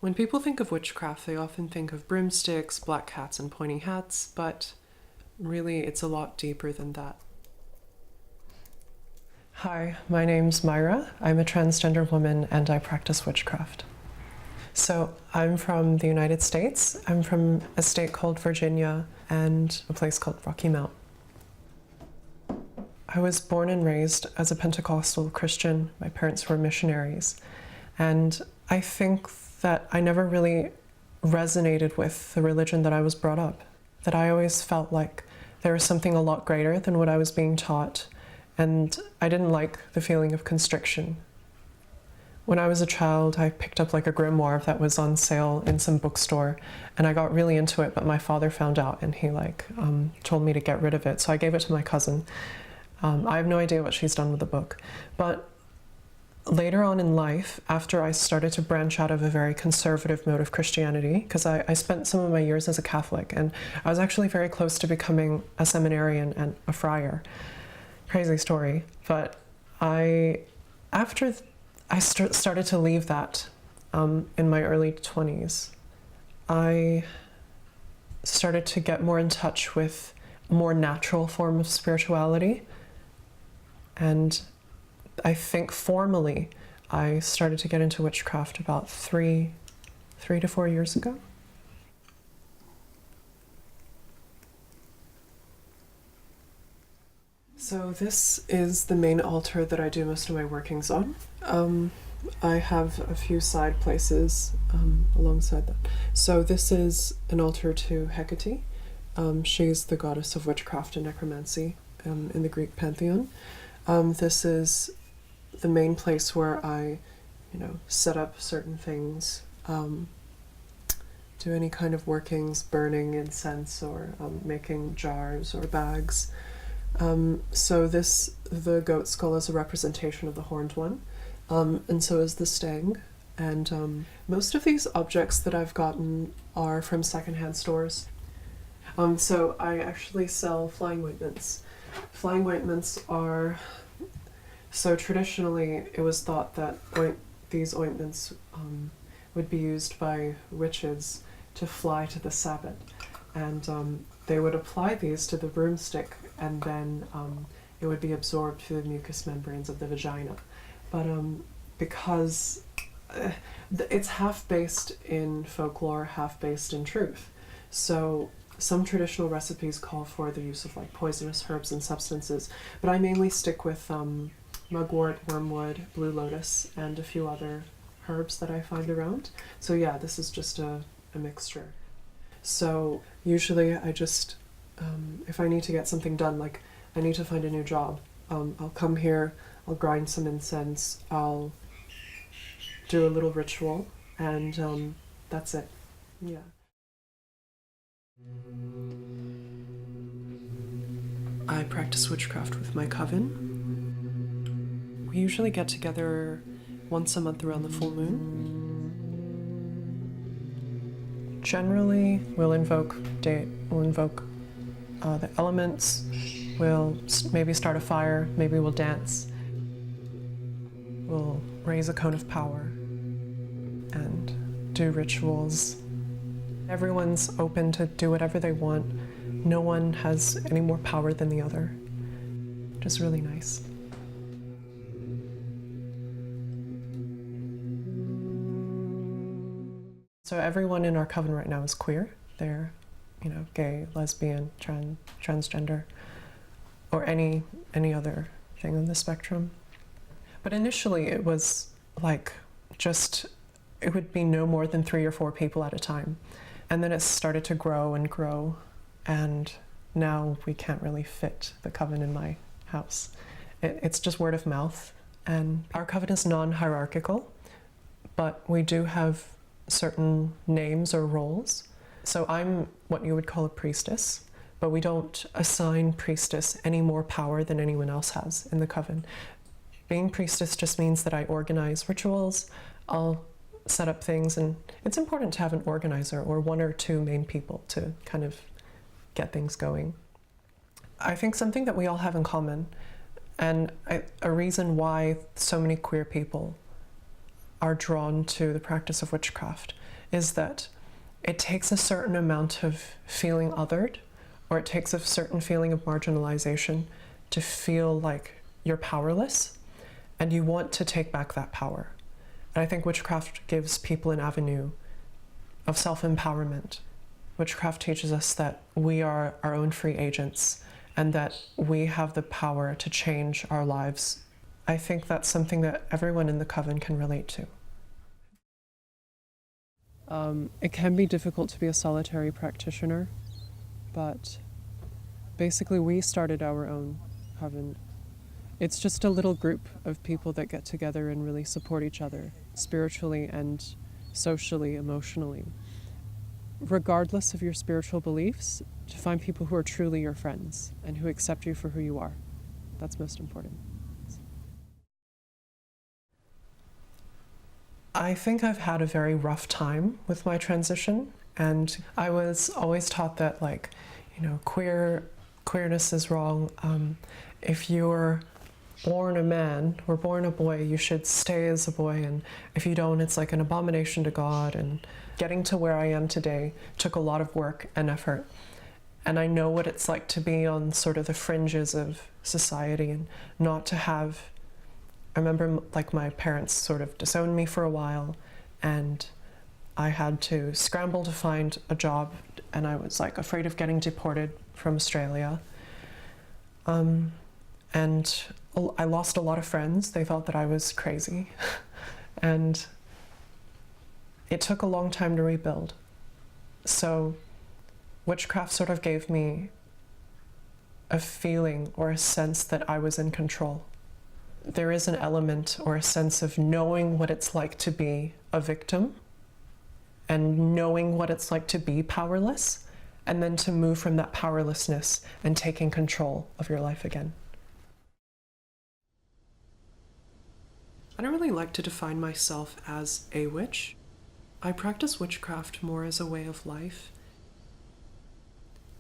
When people think of witchcraft, they often think of broomsticks, black cats, and pointy hats, but really it's a lot deeper than that. Hi, my name's Myra. I'm a transgender woman and I practice witchcraft. So I'm from the United States. I'm from a state called Virginia and a place called Rocky Mount. I was born and raised as a Pentecostal Christian. My parents were missionaries. And I think that I never really resonated with the religion that I was brought up. That I always felt like there was something a lot greater than what I was being taught. And I didn't like the feeling of constriction. When I was a child, I picked up like a grimoire that was on sale in some bookstore, and I got really into it, but my father found out and he told me to get rid of it. So I gave it to my cousin. I have no idea what she's done with the book. But later on in life, after I started to branch out of a very conservative mode of Christianity, because I spent some of my years as a Catholic, and I was actually very close to becoming a seminarian and a friar. Crazy story. But after I started to leave that in my early 20s, I started to get more in touch with a more natural form of spirituality. And I think formally, I started to get into witchcraft about three to 4 years ago. So this is the main altar that I do most of my workings on. I have a few side places alongside that. So this is an altar to Hecate. She's the goddess of witchcraft and necromancy in the Greek pantheon. This is the main place where I, set up certain things, do any kind of workings, burning incense or making jars or bags. So the goat skull is a representation of the horned one, and so is the stag. And most of these objects that I've gotten are from secondhand stores. So I actually sell flying ointments. Flying ointments are, so traditionally it was thought that these ointments would be used by witches to fly to the Sabbath. And they would apply these to the broomstick, and then it would be absorbed through the mucous membranes of the vagina. But because it's half based in folklore, half based in truth. So some traditional recipes call for the use of like poisonous herbs and substances, but I mainly stick with mugwort, wormwood, blue lotus, and a few other herbs that I find around. So yeah, this is just a mixture. So usually I just, if I need to get something done, like I need to find a new job, I'll come here, I'll grind some incense, I'll do a little ritual, and that's it. Yeah. I practice witchcraft with my coven. We usually get together once a month around the full moon. Generally, we'll invoke the elements, we'll maybe start a fire, maybe we'll dance, we'll raise a cone of power and do rituals. Everyone's open to do whatever they want. No one has any more power than the other. Just really nice. So everyone in our coven right now is queer. They're, gay, lesbian, transgender, or any other thing on the spectrum. But initially it was like it would be no more than 3 or 4 people at a time. And then it started to grow and grow, and now we can't really fit the coven in my house. It's just word of mouth, And our coven is non-hierarchical, but we do have certain names or roles. So I'm what you would call a priestess, but we don't assign priestess any more power than anyone else has in the coven. Being priestess just means that I organize rituals, I'll set up things, and it's important to have an organizer or one or two main people to kind of get things going. I think something that we all have in common, and a reason why so many queer people are drawn to the practice of witchcraft, is that it takes a certain amount of feeling othered, or it takes a certain feeling of marginalization to feel like you're powerless, and you want to take back that power. And I think witchcraft gives people an avenue of self-empowerment. Witchcraft teaches us that we are our own free agents and that we have the power to change our lives. I think that's something that everyone in the coven can relate to. It can be difficult to be a solitary practitioner, but basically we started our own coven. It's just a little group of people that get together and really support each other, spiritually and socially, emotionally. Regardless of your spiritual beliefs, to find people who are truly your friends and who accept you for who you are. That's most important. I think I've had a very rough time with my transition, and I was always taught that, like, you know, queerness is wrong. If you're born a man or born a boy, you should stay as a boy, and if you don't, it's like an abomination to God. And getting to where I am today took a lot of work and effort, and I know what it's like to be on sort of the fringes of society and not to have. I remember, like, my parents sort of disowned me for a while, and I had to scramble to find a job, and I was like afraid of getting deported from Australia. And I lost a lot of friends. They thought that I was crazy. And it took a long time to rebuild. So witchcraft sort of gave me a feeling or a sense that I was in control. There is an element or a sense of knowing what it's like to be a victim and knowing what it's like to be powerless, and then to move from that powerlessness and taking control of your life again. I don't really like to define myself as a witch. I practice witchcraft more as a way of life.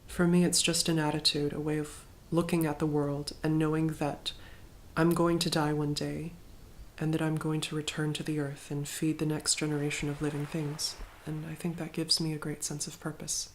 For me, it's just an attitude, a way of looking at the world and knowing that I'm going to die one day and that I'm going to return to the earth and feed the next generation of living things. And I think that gives me a great sense of purpose.